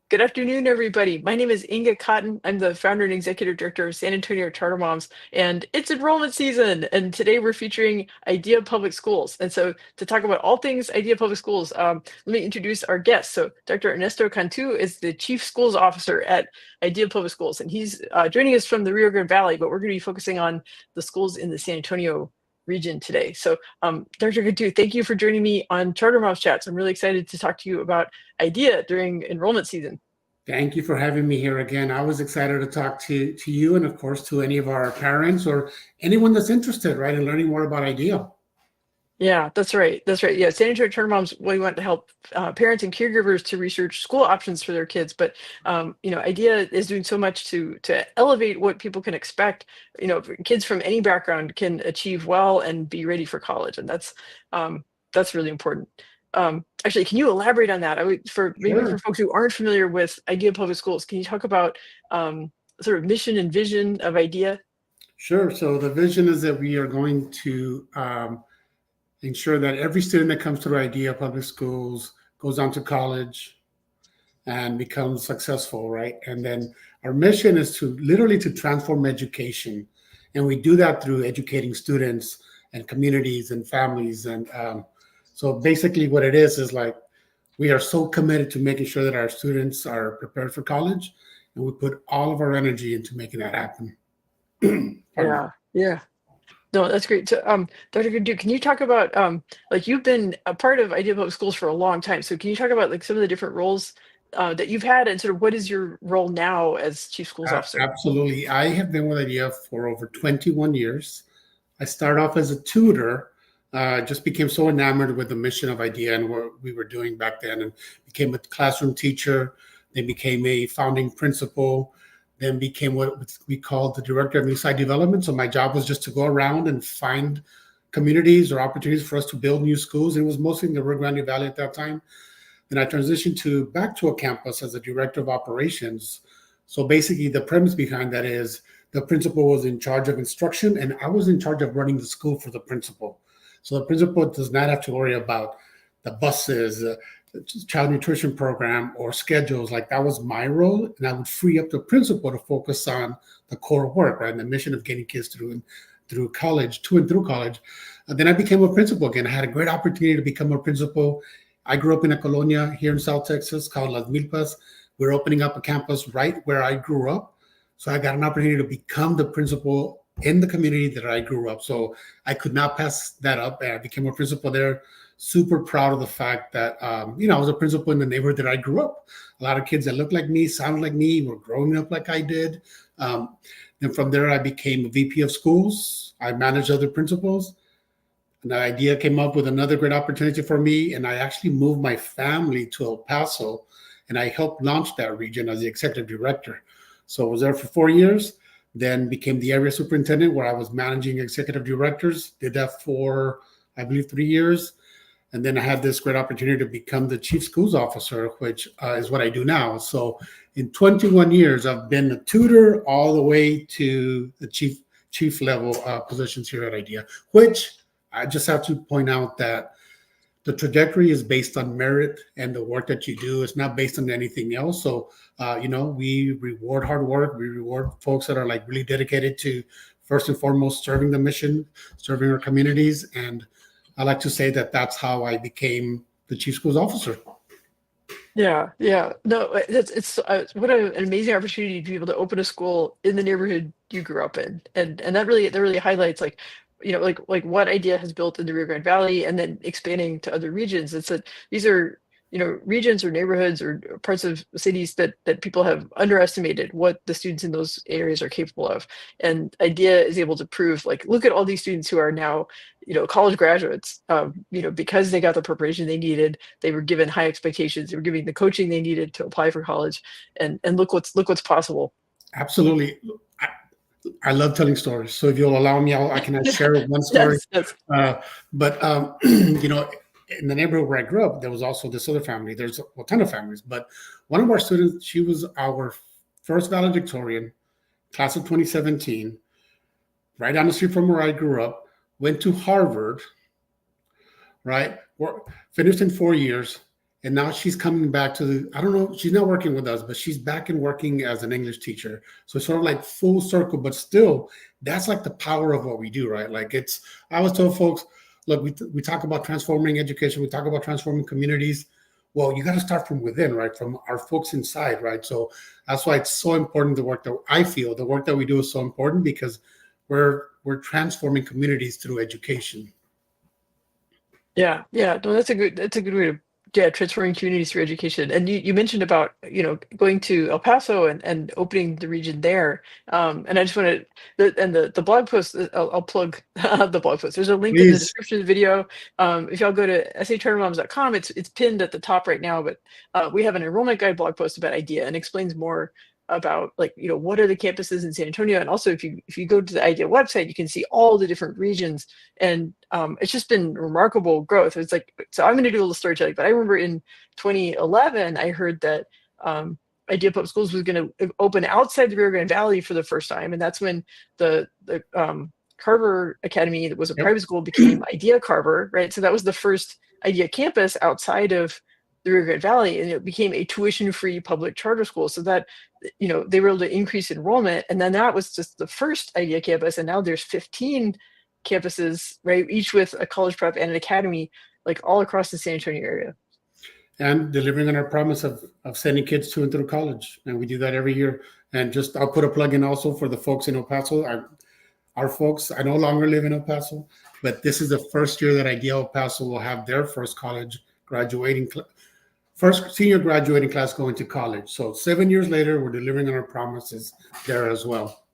Good afternoon, everybody. My name is Inga Cotton. I'm the founder and executive director of San Antonio Charter Moms, and it's enrollment season. And today we're featuring Idea Public Schools. And so to talk about all things Idea Public Schools, let me introduce our guest. So Dr. Ernesto Cantu is the Chief Schools Officer at Idea Public Schools, and he's joining us from the Rio Grande Valley, but we're going to be focusing on the schools in the San Antonio region today. So Dr. Cantu, thank you for joining me on Charter Moms Chats. I'm really excited to talk to you about IDEA during enrollment season. Thank you for having me here again. I was excited to talk to you and, of course, to any of our parents or anyone that's interested, right, in learning more about IDEA. Yeah, that's right. That's right. Yeah, San Antonio Charter Moms, we want to help parents and caregivers to research school options for their kids. But IDEA is doing so much to elevate what people can expect. Kids from any background can achieve well and be ready for college, and that's really important. Actually, can you elaborate on that? For folks who aren't familiar with IDEA Public Schools, can you talk about sort of mission and vision of IDEA? Sure. So the vision is that we are going to ensure that every student that comes through IDEA Public Schools goes on to college and becomes successful, right? And then our mission is to literally to transform education. And we do that through educating students and communities and families. And so basically what it is like, we are so committed to making sure that our students are prepared for college, and we put all of our energy into making that happen. Yeah. No, that's great. So, Dr. Cantu, can you talk about you've been a part of Idea Public Schools for a long time. So can you talk about some of the different roles that you've had, and sort of what is your role now as Chief Schools Officer? Absolutely. I have been with IDEA for over 21 years. I started off as a tutor. Just became so enamored with the mission of IDEA and what we were doing back then, and became a classroom teacher, then became a founding principal, then became what we called the director of new site development. So my job was just to go around and find communities or opportunities for us to build new schools. It was mostly in the Rio Grande Valley at that time. Then I transitioned back to a campus as a director of operations. So basically the premise behind that is the principal was in charge of instruction, and I was in charge of running the school for the principal. So the principal does not have to worry about the buses, child nutrition program, or schedules. Like, that was my role, and I would free up the principal to focus on the core work, right, and the mission of getting kids through college, to and through college. And then I became a principal again. I had a great opportunity to become a principal. I grew up in a colonia here in South Texas called Las Milpas. We're opening up a campus right where I grew up. So I got an opportunity to become the principal in the community that I grew up. So I could not pass that up. And I became a principal there. Super proud of the fact that, I was a principal in the neighborhood that I grew up. A lot of kids that looked like me, sounded like me, were growing up like I did. And from there, I became a VP of schools. I managed other principals. And the IDEA came up with another great opportunity for me. And I actually moved my family to El Paso, and I helped launch that region as the executive director. So I was there for 4 years, then became the area superintendent, where I was managing executive directors. Did that for, I believe, 3 years. And then I had this great opportunity to become the chief schools officer, which is what I do now. So in 21 years, I've been a tutor all the way to the chief level positions here at IDEA, which I just have to point out that the trajectory is based on merit and the work that you do. It's not based on anything else. So, we reward hard work. We reward folks that are like really dedicated to, first and foremost, serving the mission, serving our communities. And I like to say that that's how I became the chief schools officer. Yeah. No, it's what an amazing opportunity to be able to open a school in the neighborhood you grew up in, and that really highlights what IDEA has built in the Rio Grande Valley, and then expanding to other regions. It's that these are regions or neighborhoods or parts of cities that people have underestimated what the students in those areas are capable of, and IDEA is able to prove, look at all these students who are now college graduates, because they got the preparation they needed. They were given high expectations. They were given the coaching they needed to apply for college, and look what's possible. Absolutely. I love telling stories. So if you'll allow me, I can share one story. Yes. But in the neighborhood where I grew up, there was also this other family. There's a ton of families, but one of our students, she was our first valedictorian, class of 2017, right down the street from where I grew up, went to Harvard, right? Finished in 4 years, and now she's coming back to the, I don't know, she's not working with us, but she's back and working as an English teacher. So it's sort of like full circle, but still, that's like the power of what we do, right? Like it's, I always tell folks, look, we talk about transforming education, we talk about transforming communities. Well, you got to start from within, right? From our folks inside, right? So that's why it's so important. The work that I feel, the work that we do is so important because we're transforming communities through education. Yeah, yeah. No, that's a good way to, yeah, transforming communities through education. And you mentioned about, going to El Paso and opening the region there. And I just want to, the blog post, I'll plug the blog post. There's a link in the Please, description of the video. If y'all go to shchartermoms.com, it's pinned at the top right now, but we have an enrollment guide blog post about IDEA and explains more about, like, what are the campuses in San Antonio. And also, if you go to the IDEA website, you can see all the different regions. And it's just been remarkable growth. It's like, so I'm going to do a little storytelling, but I remember in 2011, I heard that Idea Public Schools was going to open outside the Rio Grande Valley for the first time. And that's when the Carver Academy, that was a yep. private school, became Idea Carver, right? So that was the first Idea campus outside of the Rio Grande Valley, and it became a tuition-free public charter school. So that, they were able to increase enrollment. And then that was just the first Idea campus. And now there's 15 campuses, right? Each with a college prep and an academy, like all across the San Antonio area. And delivering on our promise of sending kids to and through college. And we do that every year. And just, I'll put a plug in also for the folks in El Paso. Our folks, I no longer live in El Paso, but this is the first year that Idea El Paso will have their first college graduating, first senior graduating class going to college. So 7 years later, we're delivering on our promises there as well.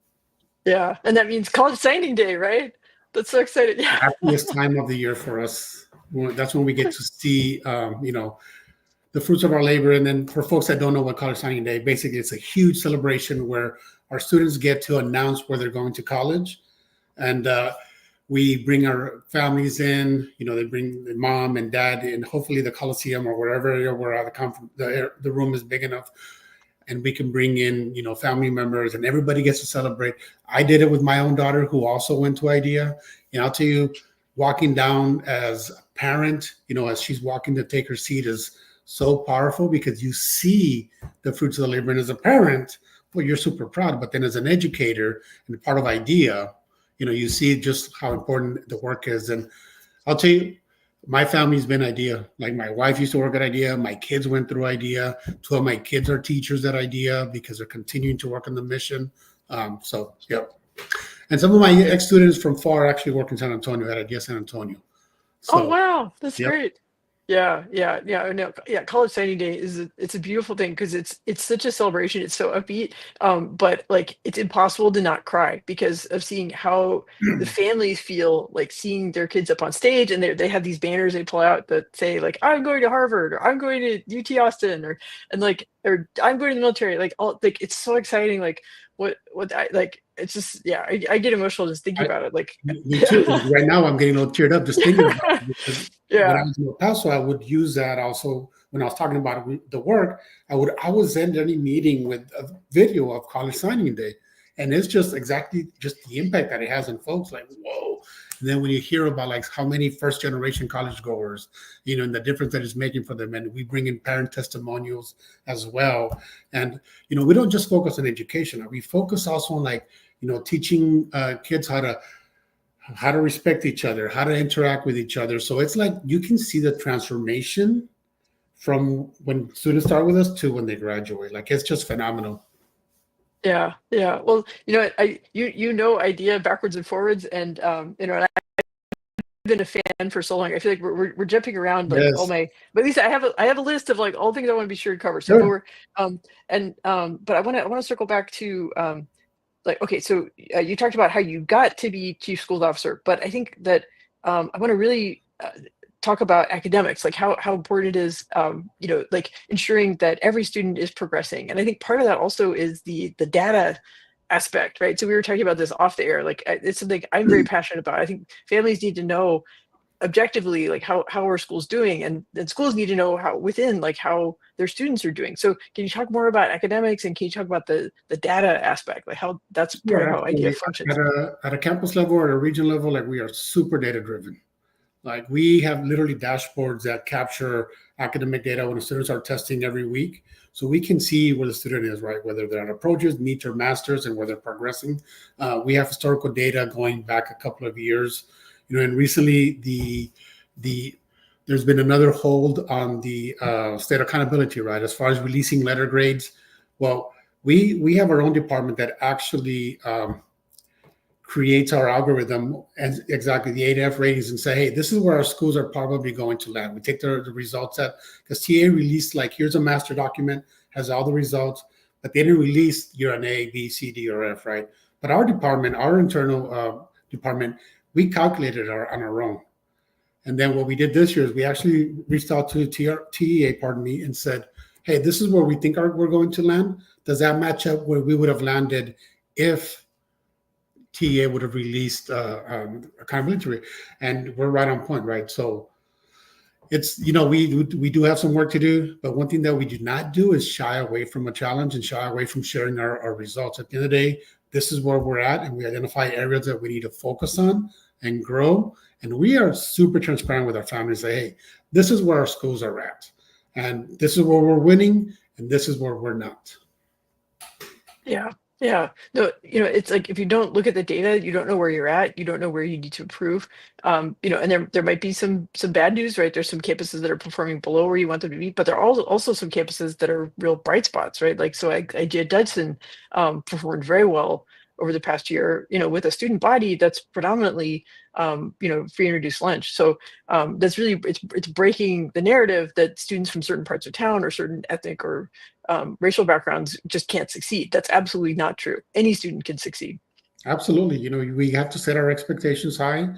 Yeah. And that means college signing day, right? That's so exciting. Yeah. Happiest time of the year for us. That's when we get to see, the fruits of our labor. And then for folks that don't know what college signing day, basically it's a huge celebration where our students get to announce where they're going to college. And we bring our families in, they bring the mom and dad in, hopefully the Coliseum or wherever we're at, the room is big enough. And we can bring in, family members, and everybody gets to celebrate. I did it with my own daughter, who also went to IDEA. And I'll tell you, walking down as a parent, as she's walking to take her seat is so powerful because you see the fruits of the labor. And as a parent, well, you're super proud. But then as an educator and part of IDEA, you see just how important the work is. And I'll tell you, my family's been IDEA. Like my wife used to work at IDEA. My kids went through IDEA. 2 of my kids are teachers at IDEA because they're continuing to work on the mission. So, yep. And some of my ex-students from far actually work in San Antonio at IDEA San Antonio. So, Oh, wow. That's yep. great. Yeah, yeah, yeah. No, yeah. College signing day it's a beautiful thing because it's such a celebration. It's so upbeat. But like it's impossible to not cry because of seeing how the families feel, like seeing their kids up on stage, and they have these banners they pull out that say like I'm going to Harvard, or I'm going to UT Austin, or I'm going to the military. Like all, like it's so exciting. Like what I like. It's just, yeah, I get emotional just thinking about it. Like me too. Like right now, I'm getting a little teared up just thinking about it. Because yeah. when I was in El Paso, I would use that also when I was talking about the work. I would end any meeting with a video of college signing day, and it's just exactly just the impact that it has on folks. Like whoa! And then when you hear about like how many first generation college goers, and the difference that it's making for them, and we bring in parent testimonials as well. And we don't just focus on education. We focus also on like teaching kids how to respect each other, how to interact with each other. So it's like you can see the transformation from when students start with us to when they graduate. Like it's just phenomenal. Yeah, yeah. Well, IDEA backwards and forwards, and and I've been a fan for so long. I feel like we're jumping around like Yes. but at least I have a list of like all the things I want to be sure to cover. So, Sure. but I want to circle back to like, okay, so you talked about how you got to be chief schools officer, but I think that I want to really talk about academics, like how important it is, like ensuring that every student is progressing. And I think part of that also is the data aspect, right? So we were talking about this off the air, like it's something I'm very passionate about. I think families need to know objectively like how are schools doing, and schools need to know how their students are doing. So can you talk more about academics, and can you talk about the data aspect, like how that's part of how IDEA functions? At a campus level or at a region level, like we are super data driven. Like we have literally dashboards that capture academic data when the students are testing every week. So we can see where the student is, right? Whether they're at approaches, meet or masters, and where they're progressing. We have historical data going back a couple of years. And recently the there's been another hold on the state accountability, right? As far as releasing letter grades. Well, we have our own department that actually creates our algorithm and exactly the 8F ratings and say, hey, this is where our schools are probably going to land. We take the results at, because TA released like, here's a master document, has all the results, but they didn't release you're an A, B, C, D, or F, right? But our department, our internal department, we calculated on our own. And then what we did this year is we actually reached out to TEA, pardon me, and said, hey, this is where we think we're going to land. Does that match up where we would have landed if TEA would have released accountability? And we're right on point, right? So it's, we do have some work to do, but one thing that we do not do is shy away from a challenge and shy away from sharing our results. At the end of the day, this is where we're at, and we identify areas that we need to focus on and grow. And we are super transparent with our families. Say, hey, this is where our schools are at, and this is where we're winning, and this is where we're not. Yeah. Yeah. No, it's like if you don't look at the data, you don't know where you're at. You don't know where you need to improve. And there might be some bad news, right? There's some campuses that are performing below where you want them to be, but there are also some campuses that are real bright spots, right? Like so IG Dudson performed very well over the past year, with a student body that's predominantly free and reduced lunch. So that's really it's breaking the narrative that students from certain parts of town or certain ethnic or racial backgrounds just can't succeed. That's absolutely not true. Any student can succeed. Absolutely. We have to set our expectations high.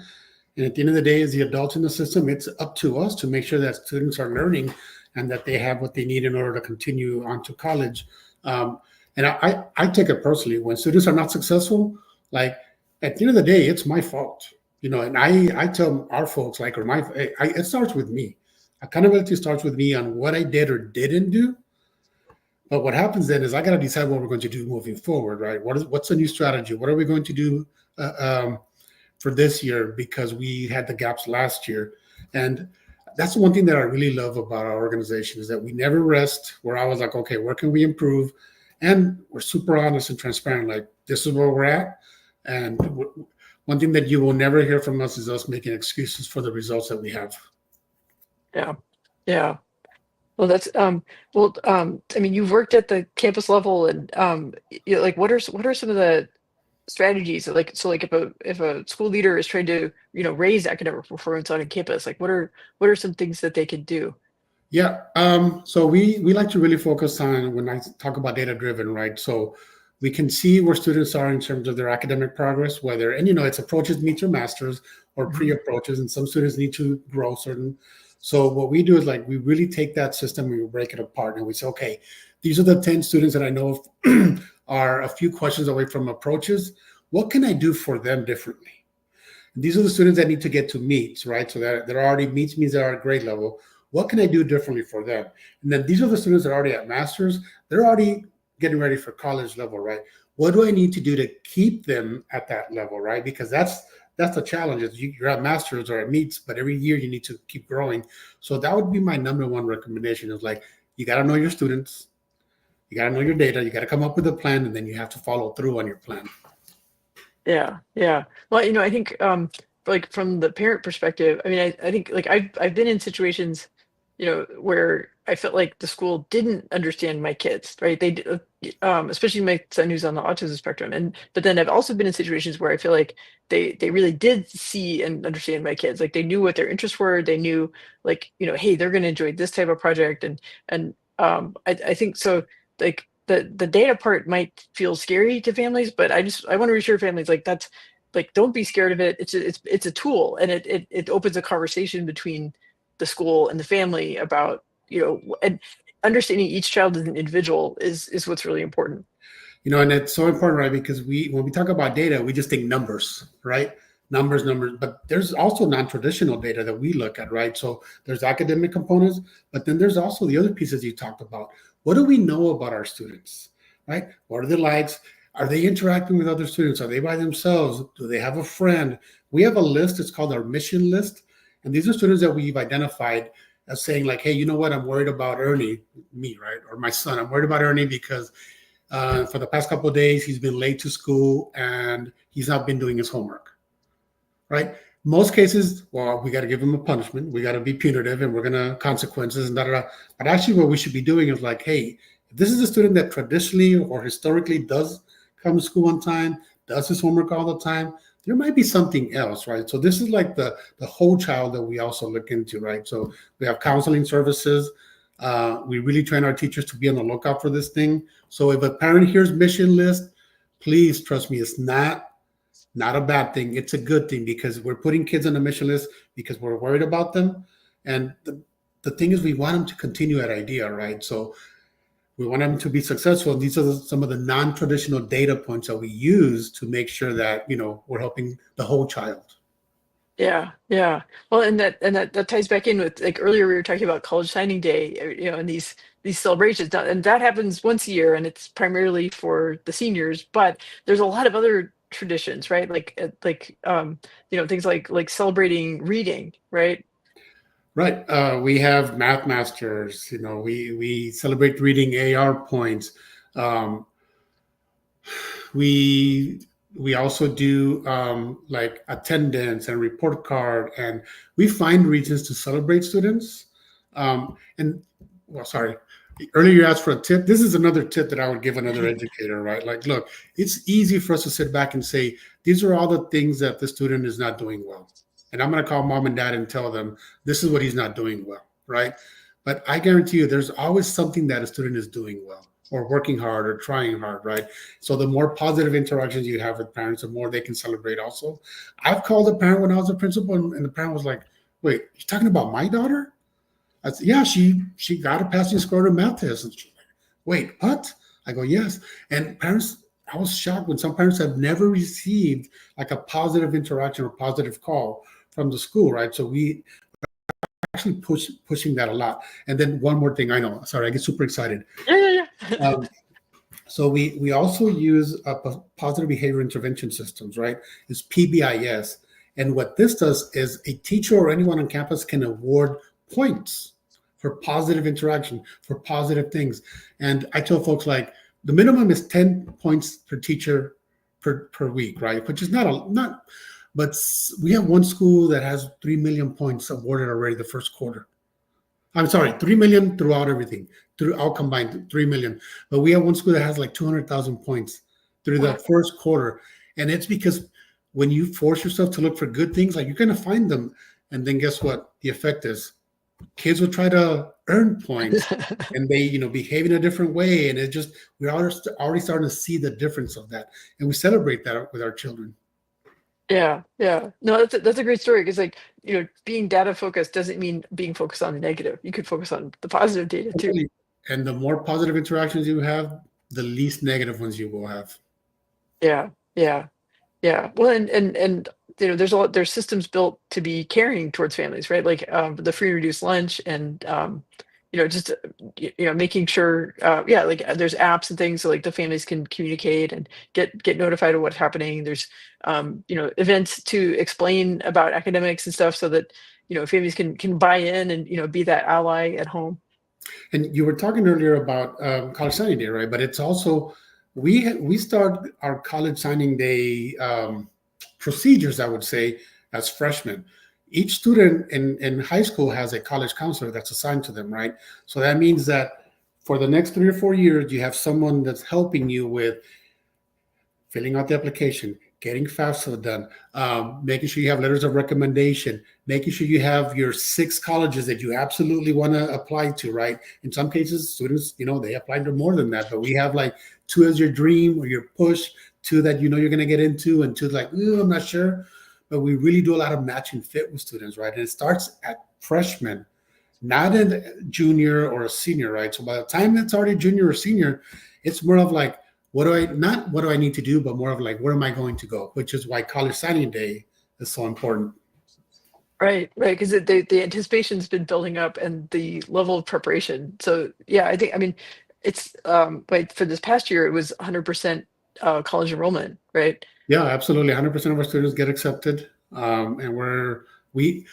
And at the end of the day, as the adults in the system, it's up to us to make sure that students are learning and that they have what they need in order to continue on to college. And I take it personally when students are not successful, like at the end of the day, it's my fault, and I tell our folks, like, it starts with me. Accountability starts with me on what I did or didn't do. But what happens then is I got to decide what we're going to do moving forward, right? What's the new strategy? What are we going to do for this year, because we had the gaps last year? And that's the one thing that I really love about our organization is that we never rest. Where I was like, okay, where can we improve? And we're super honest and transparent. Like, this is where we're at. And one thing that you will never hear from us is us making excuses for the results that we have. Yeah. Yeah. Well, that's I mean, you've worked at the campus level, and like what are some of the strategies? Like, so like if a school leader is trying to raise academic performance on a campus, like what are some things that they could do? Yeah. So we like to really focus on, when I talk about data driven, right? So we can see where students are in terms of their academic progress, whether, and it's approaches, meets, or masters, or pre-approaches, and some students need to grow certain. So what we do is, like, we really take that system and we break it apart, and we say, okay, these are the 10 students that I know are a few questions away from approaches. What can I do for them differently? And these are the students that need to get to meets, right? So that they're already meets means they're at grade level. What can I do differently for them? And then these are the students that are already at masters. They're already getting ready for college level, right? What do I need to do to keep them at that level, right? Because that's the challenge. Is you're at masters or at meets, but every year you need to keep growing. So that would be my number one recommendation, is like, you got to know your students, you got to know your data, you got to come up with a plan, and then you have to follow through on your plan. Yeah. Yeah. Well, I think like from the parent perspective, I mean, I think like I've been in situations, where I felt like the school didn't understand my kids, right? Especially my son who's on the autism spectrum, but then I've also been in situations where I feel like they really did see and understand my kids. Like they knew what their interests were. They knew, like, hey, they're going to enjoy this type of project, and I think so. Like the data part might feel scary to families, but I want to reassure families, like, that's, like, don't be scared of it. It's a tool, and it opens a conversation between the school and the family about, and understanding each child as an individual is what's really important. And it's so important, right? Because when we talk about data, we just think numbers, right? Numbers, but there's also non-traditional data that we look at, right? So there's academic components, but then there's also the other pieces you talked about. What do we know about our students, right? What are their likes? Are they interacting with other students? Are they by themselves? Do they have a friend? We have a list. It's called our mission list. And these are students that we've identified as saying like, hey, you know what? I'm worried about Ernie, me, right? Or my son. I'm worried about Ernie because for the past couple of days, he's been late to school and he's not been doing his homework, right? Most cases, well, we got to give him a punishment. We got to be punitive and we're going to consequences and da, da, da. But actually what we should be doing is like, hey, if this is a student that traditionally or historically does come to school on time, does his homework all the time, there might be something else, right? So this is like the whole child that we also look into, right? So we have counseling services. We really train our teachers to be on the lookout for this thing. So if a parent hears mission list, please trust me, it's not a bad thing. It's a good thing because we're putting kids on the mission list because we're worried about them. And the thing is, we want them to continue at IDEA, right? So we want them to be successful. And these are some of the non-traditional data points that we use to make sure that, we're helping the whole child. Yeah, yeah. Well, and that ties back in with, like, earlier we were talking about college signing day, and these celebrations, and that happens once a year, and it's primarily for the seniors. But there's a lot of other traditions, right? Things like celebrating reading, right? Right. We have math masters. We celebrate reading AR points. Um, we we also do like attendance and report card, and we find reasons to celebrate students. And well, sorry, earlier you asked for a tip. This is another tip that I would give another educator, right? Like, look, it's easy for us to sit back and say, these are all the things that the student is not doing well. And I'm going to call mom and dad and tell them this is what he's not doing well, right? But I guarantee you, there's always something that a student is doing well or working hard or trying hard, right? So the more positive interactions you have with parents, the more they can celebrate also. I've called a parent when I was a principal, and the parent was like, wait, you're talking about my daughter? I said, yeah, she got a passing score in a math test. And she's like, wait, what? I go, yes. And parents, I was shocked when some parents have never received like a positive interaction or positive call from the school, right? So we actually pushing that a lot. And then one more thing, I know, sorry, I get super excited. Yeah. So we also use positive behavior intervention systems, right? It's PBIS. And what this does is a teacher or anyone on campus can award points for positive interaction, for positive things. And I tell folks like the minimum is 10 points per teacher per week, right? Which is not, but we have one school that has 3 million points awarded already the first quarter. I'm sorry, 3 million throughout everything, through all combined 3 million. But we have one school that has like 200,000 points through the first quarter. And it's because when you force yourself to look for good things, like you're going to find them. And then guess what? The effect is kids will try to earn points and they, behave in a different way. And we're already starting to see the difference of that. And we celebrate that with our children. Yeah. No, that's a great story because, like, being data focused doesn't mean being focused on the negative. You could focus on the positive data too. And the more positive interactions you have, the least negative ones you will have. Yeah. Well, and there's systems built to be caring towards families, right? Like, the free and reduced lunch, and just making sure, like, there's apps and things so like the families can communicate and get notified of what's happening. There's events to explain about academics and stuff so that families can buy in and be that ally at home. And you were talking earlier about college signing day, right? But it's also we start our college signing day procedures, I would say, as freshmen. Each student in high school has a college counselor that's assigned to them, right? So that means that for the next 3 or 4 years, you have someone that's helping you with filling out the application, getting FAFSA done, making sure you have letters of recommendation, making sure you have your 6 colleges that you absolutely want to apply to, right? In some cases, students, they apply to more than that, but we have like 2 as your dream or your push, 2 that you're going to get into, and 2 like, I'm not sure. But we really do a lot of match and fit with students, right? And it starts at freshman, not a junior or a senior, right? So by the time it's already junior or senior, it's more of like, what do I need to do, but more of like, where am I going to go? Which is why college signing day is so important. Right, because the anticipation's been building up and the level of preparation. So yeah, I mean, it's but for this past year, it was 100% college enrollment, right? Yeah, absolutely. 100% of our students get accepted, and we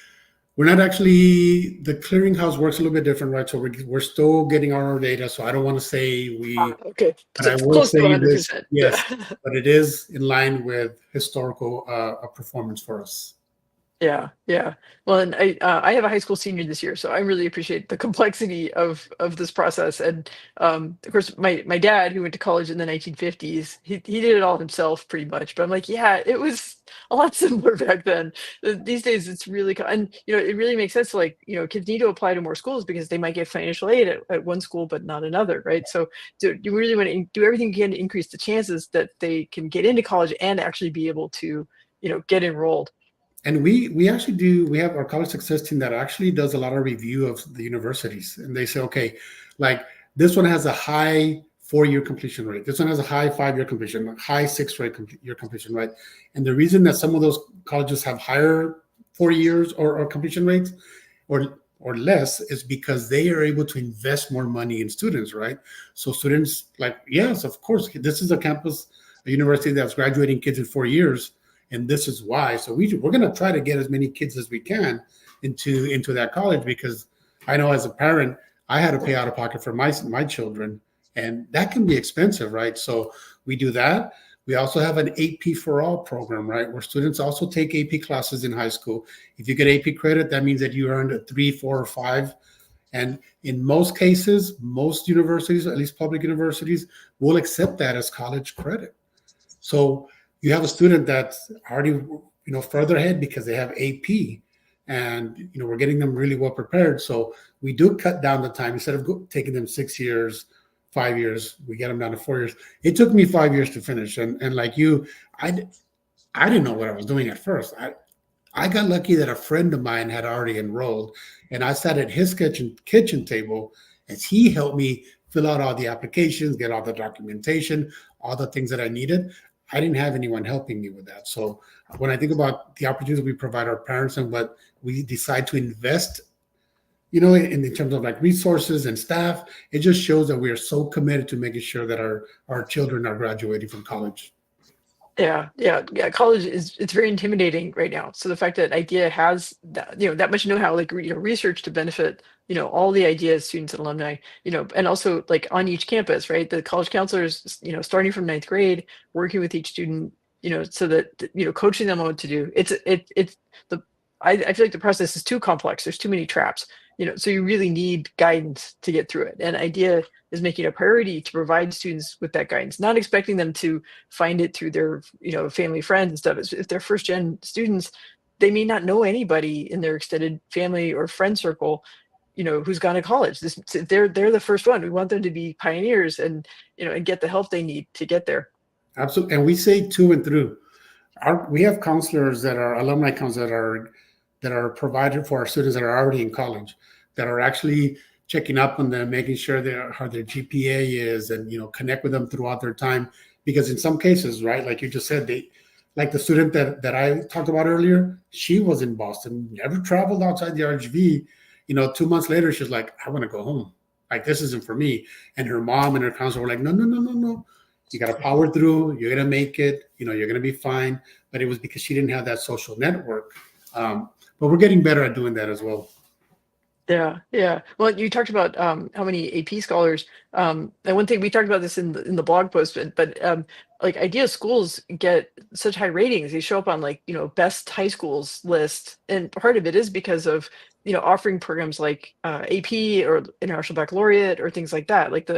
We're not actually, the clearinghouse works a little bit different, right? So we're still getting our data. So I don't want to say we, Okay, but so I it's will close to say this, 100%. yes, but it is in line with historical performance for us. Yeah, yeah. Well, and I have a high school senior this year, so I really appreciate the complexity of this process. And of course, my dad, who went to college in the 1950s, he did it all himself pretty much. But I'm like, yeah, it was a lot simpler back then. These days, it's really and it really makes sense. Like kids need to apply to more schools because they might get financial aid at one school but not another, right? So you really want to do everything you can to increase the chances that they can get into college and actually be able to get enrolled. And we actually do, we have our college success team that actually does a lot of review of the universities, and they say, okay, like this one has a high 4 year completion rate, this one has a high 5 year completion, a high year completion rate. And the reason that some of those colleges have higher 4 years or completion rates or less is because they are able to invest more money in students, right? So students, like, yes, of course, this is a campus, a university that's graduating kids in 4 years, and this is why. So we're going to try to get as many kids as we can into that college, because I know as a parent, I had to pay out of pocket for my children, and that can be expensive, right? So we do that. We also have an AP for all program, right, where students also take AP classes in high school. If you get AP credit, that means that you earned a 3, 4, or 5. And in most cases, most universities, at least public universities, will accept that as college credit. So you have a student that's already further ahead because they have AP, and we're getting them really well prepared. So we do cut down the time. Instead of taking them 6 years, 5 years, we get them down to 4 years. It took me 5 years to finish, and like you, I didn't know what I was doing at first. I got lucky that a friend of mine had already enrolled, and I sat at his kitchen table as he helped me fill out all the applications, get all the documentation, all the things that I needed. I didn't have anyone helping me with that. So when I think about the opportunities we provide our parents and what we decide to invest, in terms of like resources and staff, it just shows that we are so committed to making sure that our children are graduating from college. Yeah, yeah, yeah. College it's very intimidating right now. So the fact that IDEA has that much know-how, like research to benefit all the IDEA students and alumni, and also like on each campus, right? The college counselors, starting from ninth grade, working with each student, so that coaching them on what to do. It's the I feel like the process is too complex. There's too many traps, so you really need guidance to get through it. And IDEA is making a priority to provide students with that guidance, not expecting them to find it through their family, friends and stuff. If they're first gen students, they may not know anybody in their extended family or friend circle who's gone to college. They're the first one. We want them to be pioneers and and get the help they need to get there. Absolutely. And we say to and through. We have counselors that are alumni counselors that are provided for our students that are already in college, that are actually checking up on them, making sure how their GPA is, and connect with them throughout their time. Because in some cases, right, like you just said, like the student that I talked about earlier, she was in Boston, never traveled outside the RHV. 2 months later, she's like, I want to go home. Like, this isn't for me. And her mom and her counselor were like, no, no, no, no, no. You got to power through. You're going to make it. You're going to be fine. But it was because she didn't have that social network. But we're getting better at doing that as well. Yeah, yeah. Well, you talked about how many AP scholars. And one thing we talked about this in the blog post, but like IDEA schools get such high ratings. They show up on like best high schools list, and part of it is because of offering programs like AP or International Baccalaureate or things like that. Like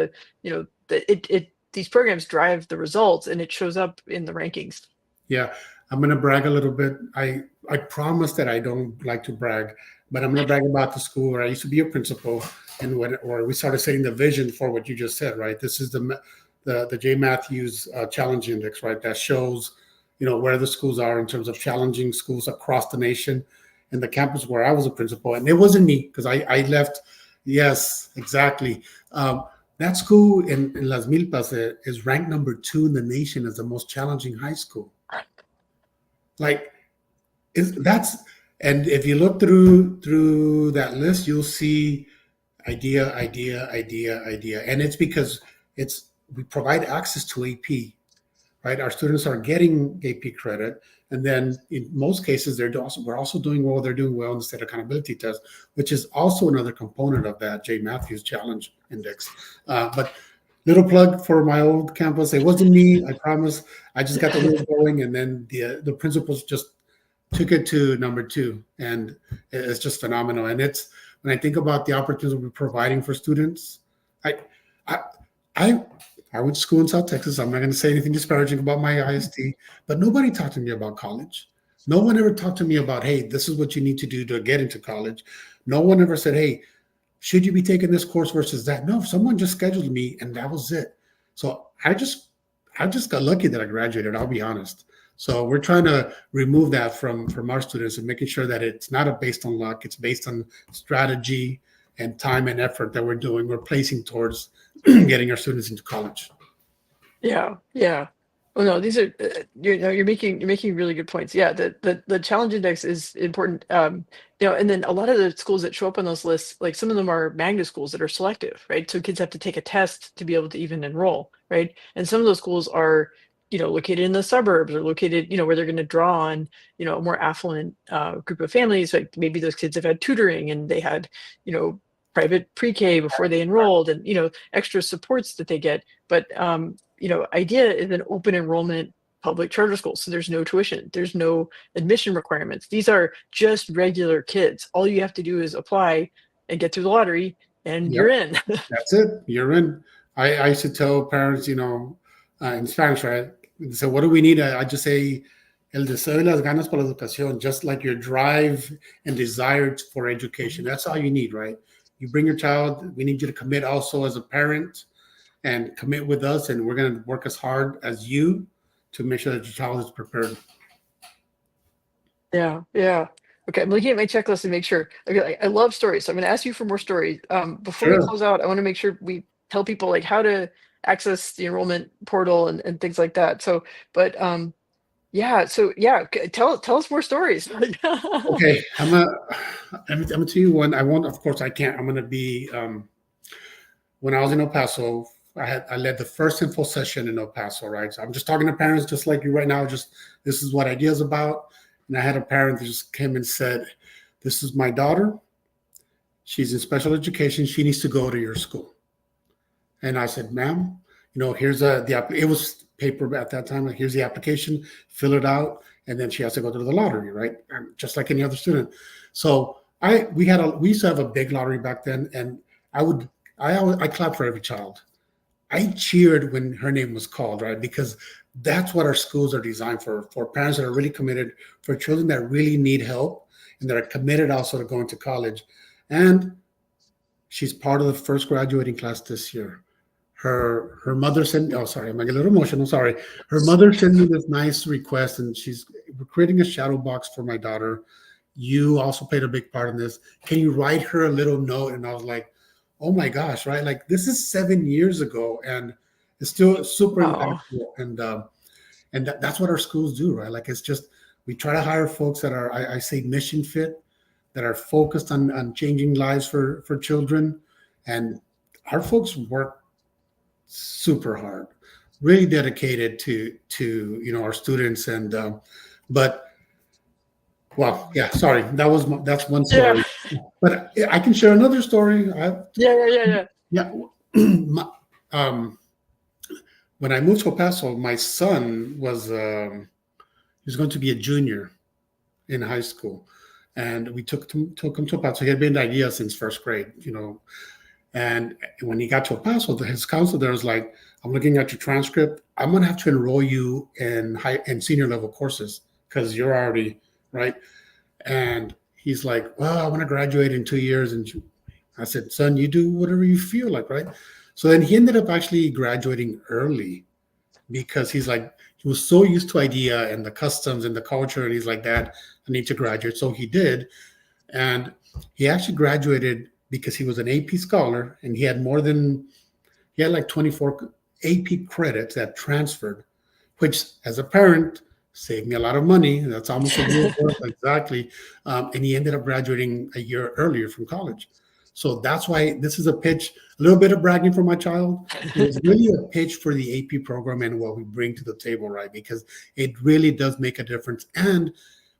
these programs drive the results, and it shows up in the rankings. Yeah, I'm going to brag a little bit. I promise that I don't like to brag, but I'm going to brag about the school where I used to be a principal, and where we started setting the vision for what you just said. Right, this is the J. Matthews Challenge Index, right? That shows where the schools are in terms of challenging schools across the nation. And the campus where I was a principal, and it wasn't me because I left. Yes, exactly. That school in Las Milpas is ranked number 2 in the nation as the most challenging high school. Like, that's, and if you look through that list, you'll see idea, idea, idea, idea, and it's because we provide access to AP, right? Our students are getting AP credit, And then in most cases, we're also doing well. They're doing well in the state accountability test, which is also another component of that J. Matthews Challenge Index. But little plug for my old campus. It wasn't me, I promise. I just got the wheel going, and then the principals just took it to number two, and it's just phenomenal. And it's when I think about the opportunities we're providing for students, I I I, I went to school in South Texas. I'm not going to say anything disparaging about my IST, but nobody talked to me about college. No one ever talked to me about, hey, this is what you need to do to get into college. No one ever said, hey, should you be taking this course versus that? No, someone just scheduled me, and that was it. So I just got lucky that I graduated. I'll be honest. So we're trying to remove that from our students and making sure that it's not based on luck. It's based on strategy and time and effort that we're placing towards getting our students into college. Yeah, yeah. Oh no, these are you're making really good points. Yeah, the challenge index is important. And then a lot of the schools that show up on those lists, like some of them are magnet schools that are selective, right? So kids have to take a test to be able to even enroll, right? And some of those schools are, located in the suburbs or located, where they're going to draw on, a more affluent group of families. Like maybe those kids have had tutoring and they had, private pre-K before they enrolled, and extra supports that they get. But IDEA is an open enrollment public charter school. So there's no tuition, there's no admission requirements. These are just regular kids. All you have to do is apply and get through the lottery, and Yep, you're in. that's it. You're in. I used to tell parents, in Spanish, right? So what do we need? I just say, el deseo y las ganas por la educación, just like your drive and desire for education. That's all you need, right? You bring your child. We need you to commit also as a parent and commit with us, and we're going to work as hard as you to make sure that your child is prepared. Yeah, yeah. Okay, I'm looking at my checklist and make sure. Okay, I love stories, so I'm going to ask you for more stories. Before we Sure. close out, I want to make sure we tell people like how to access the enrollment portal and things like that. So, but yeah, so yeah, tell us more stories. Okay. I'm gonna tell you one. I won't. Of course, I can't. I'm gonna be. When I was in El Paso, I led the first info session in El Paso, right? So I'm just talking to parents, just like you right now. Just this is what ideas about, and I had a parent that just came and said, "This is my daughter. She's in special education. She needs to go to your school." And I said, "Ma'am, here's it was paper at that time. Like, here's the application. Fill it out, and then she has to go to the lottery, right? Just like any other student." So we used to have a big lottery back then, and I clapped for every child. I cheered when her name was called, right? Because that's what our schools are designed for parents that are really committed, for children that really need help, and that are committed also to going to college. And she's part of the first graduating class this year. Her mother sent me, oh, sorry, I'm getting a little emotional, sorry. Her mother sent me this nice request, and we're creating a shadow box for my daughter. You also played a big part in this. Can you write her a little note? And I was like, oh my gosh, right? Like this is 7 years ago, and it's still super Oh, impactful. And that's what our schools do, right? Like it's just we try to hire folks that are, I say, mission fit, that are focused on changing lives for children, and our folks work super hard, really dedicated to our students. And but well, yeah, sorry, that's one yeah, story, but I can share another story. yeah, yeah, yeah, Yeah. um, when I moved to El Paso, my son he was going to be a junior in high school, and we took him to El Paso. He had been in idea since first grade, And when he got to El Paso, his counselor there was like, "I'm looking at your transcript. I'm going to have to enroll you in senior level courses because you're already right." And he's like, "Well, I want to graduate in 2 years." And I said, "Son, you do whatever you feel like, right?" So then he ended up actually graduating early because he's like, he was so used to idea and the customs and the culture. And he's like, "Dad, I need to graduate." So he did. And he actually graduated because he was an AP scholar, and he had like 24 AP credits that transferred, which as a parent saved me a lot of money. That's almost a year's worth exactly. And he ended up graduating a year earlier from college. So that's why this is a pitch, a little bit of bragging for my child. It's really a pitch for the AP program and what we bring to the table, right? Because it really does make a difference. And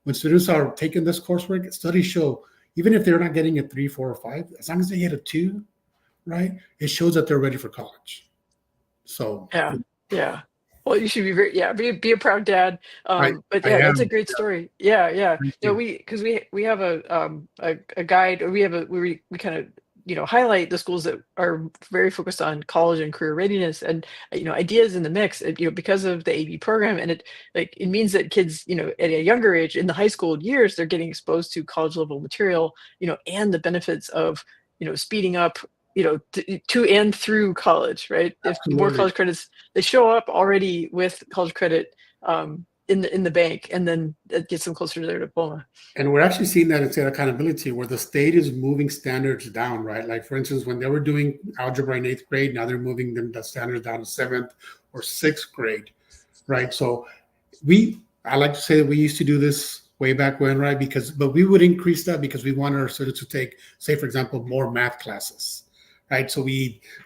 when students are taking this coursework, studies show even if they're not getting a 3, 4, or 5, as long as they get a 2, right, it shows that they're ready for college. So Yeah, yeah. Well, you should be very, yeah, be a proud dad. I But I yeah, that's a am. great story. Yeah, yeah. Thank No, you. because we have a guide, or we have a we kind of highlight the schools that are very focused on college and career readiness, and ideas in the mix. Because of the AB program, and it means that kids at a younger age in the high school years, they're getting exposed to college level material, and the benefits of speeding up to and through college, right? If more Absolutely. college credits, they show up already with college credit in the bank, and then it gets them closer to their diploma. And we're actually seeing that in state accountability where the state is moving standards down, right? Like, for instance, when they were doing algebra in eighth grade, now they're moving them the standards down to seventh or sixth grade, right? So I like to say that we used to do this way back when, right? But we would increase that because we wanted our students to take, say, for example, more math classes, right? So all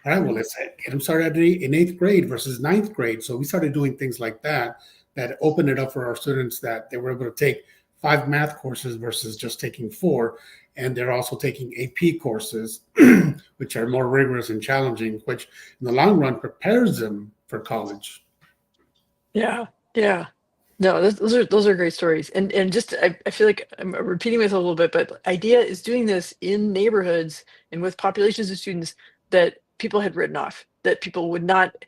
right, well, let's get them started in eighth grade versus ninth grade. So we started doing things like that opened it up for our students that they were able to take 5 math courses versus just taking 4. And they're also taking AP courses, which are more rigorous and challenging, which in the long run prepares them for college. Yeah, yeah. No, those are great stories, and just I feel like I'm repeating myself a little bit, but IDEA is doing this in neighborhoods and with populations of students that people had written off, that people would not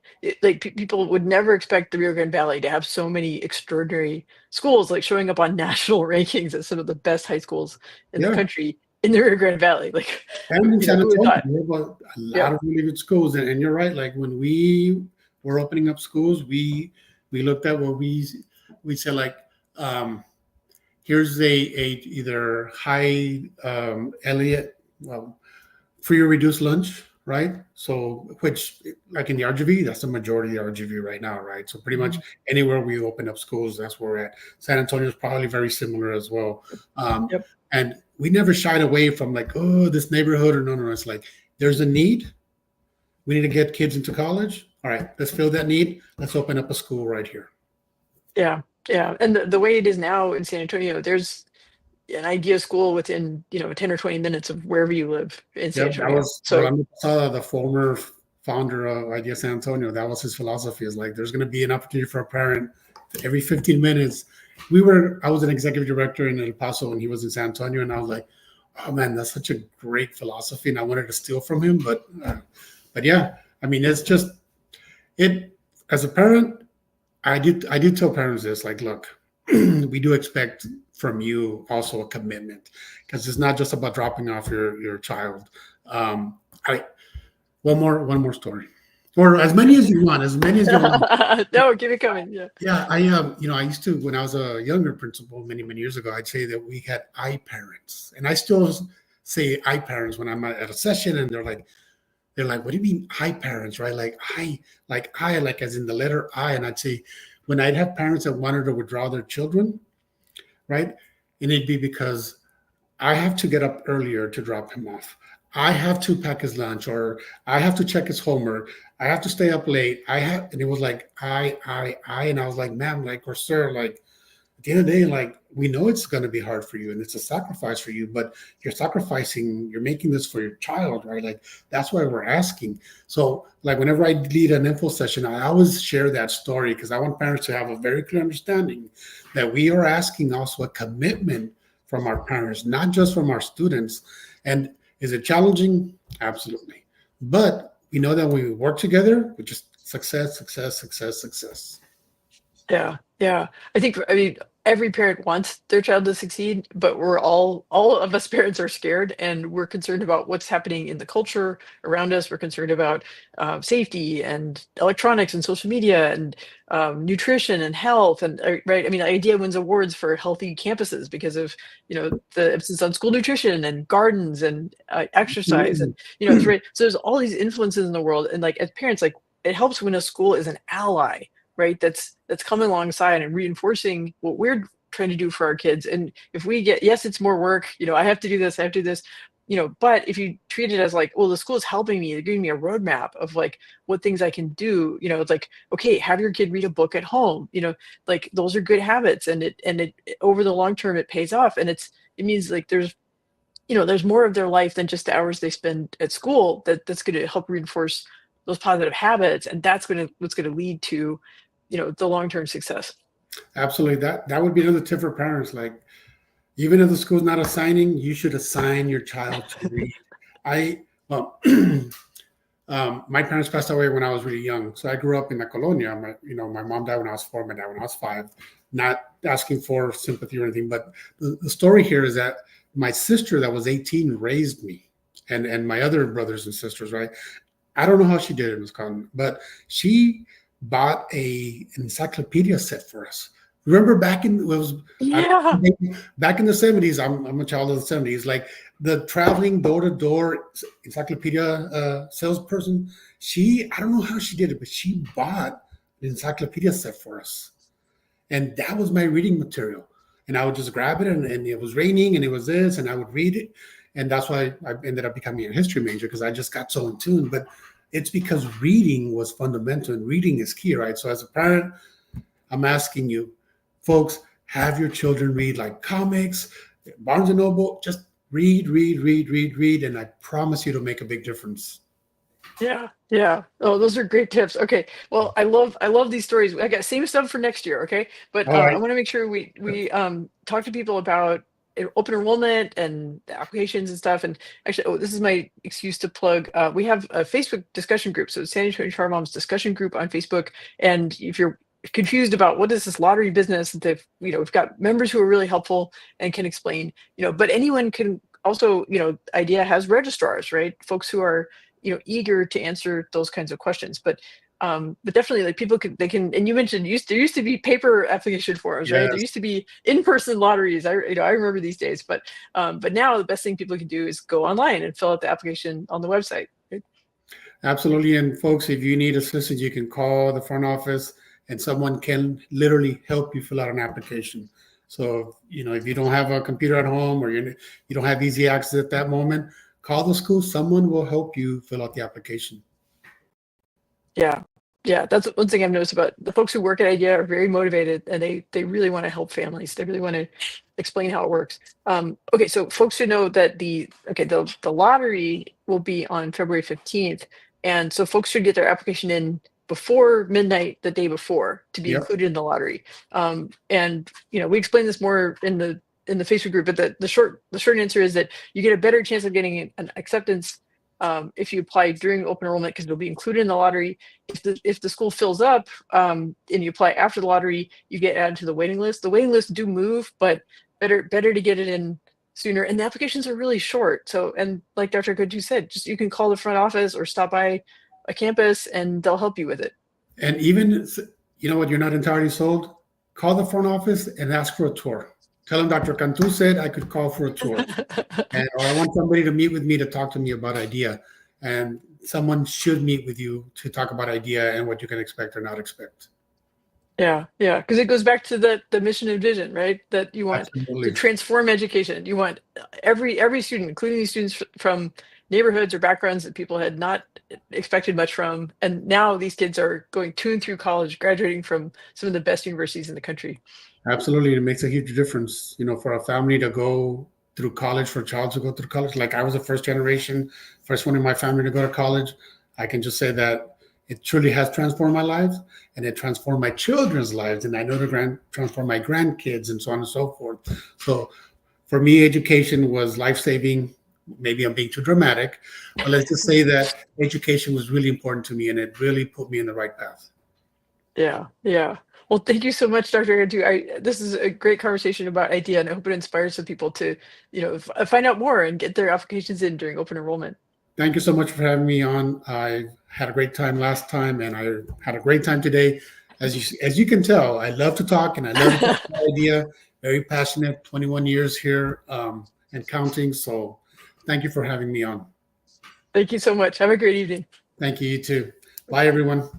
people would never expect the Rio Grande Valley to have so many extraordinary schools, like showing up on national rankings as some of the best high schools in the Yeah. country in the Rio Grande Valley. Like, And in San who would Antonio, thought? we have a Yeah, lot of really good schools. And you're right. Like when we were opening up schools, we looked at what we said like, um, here's a either high Elliott, well, free or reduced lunch, right? So, which like in the RGV, that's the majority of the RGV right now, right? So pretty much mhm, anywhere we open up schools, that's where we're at. San Antonio is probably very similar as well. Um, yep, and we never shied away from like, oh, this neighborhood or no. It's like there's a need. We need to get kids into college. All right, let's fill that need. Let's open up a school right here. yeah, yeah. And the way it is now in San Antonio, there's an idea school within 10 or 20 minutes of wherever you live in San Yep, that Antonio. was So Rolando Posada, the former founder of Idea San Antonio. That was his philosophy. Is like there's going to be an opportunity for a parent every 15 minutes. I was an executive director in El Paso, and he was in San Antonio, and I was like, oh man, that's such a great philosophy, and I wanted to steal from him, but yeah, I mean, it's just it. As a parent, I do tell parents this, like, look, we do expect from you also a commitment because it's not just about dropping off your child. I one more story, or as many as you want, as many as you want. no, keep it coming. Yeah. Yeah, I used to when I was a younger principal many years ago, I'd say that we had I parents, and I still say I parents when I'm at a session, and they're like, what do you mean I parents, right? Like as in the letter I, and I'd say when I'd have parents that wanted to withdraw their children, right, and it'd be because I have to get up earlier to drop him off. I have to pack his lunch, or I have to check his homework. I have to stay up late. And it was like and I was like, ma'am, like, or sir, like, at the end of the day, like, we know it's going to be hard for you and it's a sacrifice for you, but you're making this for your child, right? Like, that's why we're asking. So, like, whenever I lead an info session, I always share that story because I want parents to have a very clear understanding that we are asking also a commitment from our parents, not just from our students. And is it challenging? Absolutely. But we know that when we work together, we just success, success, success, success. Yeah, yeah. I mean, every parent wants their child to succeed, but all of us parents are scared, and we're concerned about what's happening in the culture around us. We're concerned about safety and electronics and social media and nutrition and health, and right. I mean, IDEA wins awards for healthy campuses because of the emphasis on school nutrition and gardens and exercise, and it's right. So there's all these influences in the world, and like as parents, like it helps when a school is an ally, right? That's coming alongside and reinforcing what we're trying to do for our kids. And if we get, yes, it's more work, I have to do this, I have to do this, but if you treat it as like, well, the school is helping me, they're giving me a roadmap of like what things I can do, it's like, okay, have your kid read a book at home, like those are good habits, and it over the long term it pays off, and it means like there's more of their life than just the hours they spend at school that's going to help reinforce those positive habits, and what's going to lead to the long-term success. Absolutely. That would be another tip for parents. Like, even if the school's not assigning, you should assign your child to read. Well, my parents passed away when I was really young, so I grew up in a colonia. My mom died when I was 4, my dad when I was 5. Not asking for sympathy or anything, but the story here is that my sister that was 18 raised me, and my other brothers and sisters. Right? I don't know how she did it, Ms. Cotton, but she bought an encyclopedia set for us. Remember back in Yeah. back in the 70s, I'm a child of the 70s, like the traveling door-to-door encyclopedia salesperson, I don't know how she did it, but she bought an encyclopedia set for us. And that was my reading material. And I would just grab it, and it was raining and it was this, and I would read it. And that's why I ended up becoming a history major, because I just got so in tune. But it's because reading was fundamental, and reading is key, right? So as a parent, I'm asking you, folks, have your children read like comics, Barnes and Noble, just read, and I promise you it'll make a big difference. Yeah. Yeah. Oh, those are great tips. Okay. Well, I love these stories. I got same stuff for next year. Okay. But All I right. want to make sure we talk to people about open enrollment and the applications and stuff. And actually, this is my excuse to plug. We have a Facebook discussion group. So San Antonio Charter Moms discussion group on Facebook. And if you're confused about what is this lottery business, we've got members who are really helpful and can explain, but anyone can also, IDEA has registrars, right? Folks who are eager to answer those kinds of questions. But definitely, like, people they can, and you mentioned there used to be paper application forms, right? There Yes, used to be in-person lotteries. I remember these days, but now the best thing people can do is go online and fill out the application on the website, right? absolutely. And folks, if you need assistance, you can call the front office, and someone can literally help you fill out an application. So, if you don't have a computer at home, or you don't have easy access at that moment, call the school. Someone will help you fill out the application. Yeah. Yeah, that's one thing I've noticed about the folks who work at IDEA are very motivated, and they really want to help families. They really want to explain how it works. Okay, so folks should know that the lottery will be on February 15th, and so folks should get their application in before midnight the day before to be Yep. included in the lottery. And we explain this more in the Facebook group, but the short answer is that you get a better chance of getting an acceptance if you apply during open enrollment, because it'll be included in the lottery. If the school fills up and you apply after the lottery, you get added to the waiting list. The waiting lists do move, but better to get it in sooner. And the applications are really short. So, and like Dr. Cantu said, just you can call the front office or stop by a campus and they'll help you with it. And even, what, you're not entirely sold, call the front office and ask for a tour. Tell them Dr. Cantu said I could call for a tour. Or I want somebody to meet with me to talk to me about IDEA. And someone should meet with you to talk about IDEA and what you can expect or not expect. Yeah, because it goes back to the mission and vision, right? That you want Absolutely. to transform education. You want every student, including these students from neighborhoods or backgrounds that people had not expected much from, and now these kids are going to and through college, graduating from some of the best universities in the country. Absolutely. It makes a huge difference, for a family to go through college, for a child to go through college. Like, I was the first one in my family to go to college. I can just say that it truly has transformed my life, and it transformed my children's lives. And I know to transform my grandkids and so on and so forth. So for me, education was life-saving. Maybe I'm being too dramatic, but let's just say that education was really important to me, and it really put me in the right path. Yeah. Well, thank you so much, Dr. Cantu. This is a great conversation about IDEA, and I hope it inspires some people to, find out more and get their applications in during open enrollment. Thank you so much for having me on. I had a great time last time, and I had a great time today. As you can tell, I love to talk, and I love to talk about IDEA. Very passionate, 21 years here and counting. So thank you for having me on. Thank you so much. Have a great evening. Thank you, you too. Bye, everyone.